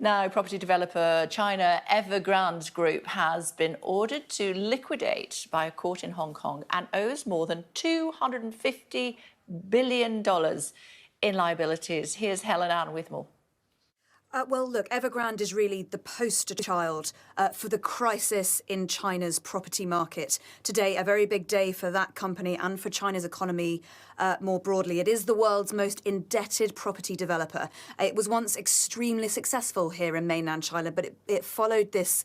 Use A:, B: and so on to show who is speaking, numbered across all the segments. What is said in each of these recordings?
A: Now, property developer China Evergrande Group has been ordered to liquidate by a court in Hong Kong and owes more than $250 billion in liabilities. Here's Helen Ann with more.
B: Well, look, Evergrande is really the poster child for the crisis in China's property market. Today, a very big day for that company and for China's economy more broadly. It is the world's most indebted property developer. It was once extremely successful here in mainland China, but it followed this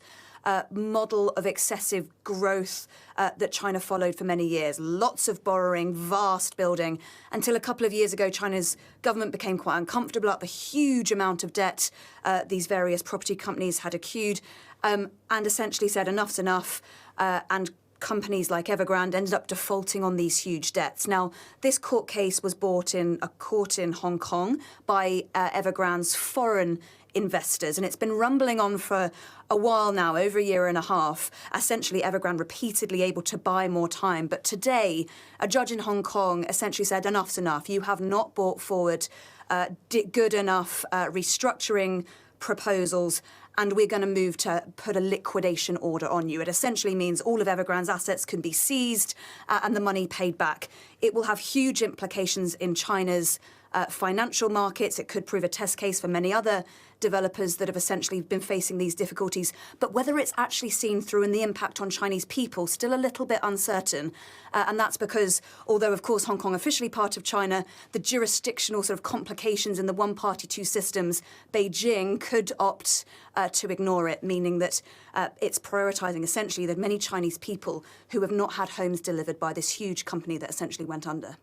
B: model of excessive growth that China followed for many years. Lots of borrowing, vast building, until a couple of years ago, China's government became quite uncomfortable about the huge amount of debt these various property companies had accrued, and essentially said enough's enough, and companies like Evergrande ended up defaulting on these huge debts. Now, this court case was brought in a court in Hong Kong by Evergrande's foreign investors, and it's been rumbling on for a while now, over a year and a half. Essentially, Evergrande repeatedly able to buy more time. But today, a judge in Hong Kong essentially said, enough's enough. You have not brought forward good enough restructuring proposals, and we're going to move to put a liquidation order on you. It essentially means all of Evergrande's assets can be seized and the money paid back. It will have huge implications in China's financial markets. It could prove a test case for many other developers that have essentially been facing these difficulties. But whether it's actually seen through and the impact on Chinese people, still a little bit uncertain. And that's because, although, of course, Hong Kong officially part of China, the jurisdictional sort of complications in the one-party, two systems, Beijing could opt to ignore it, meaning that it's prioritising essentially the many Chinese people who have not had homes delivered by this huge company that essentially went under.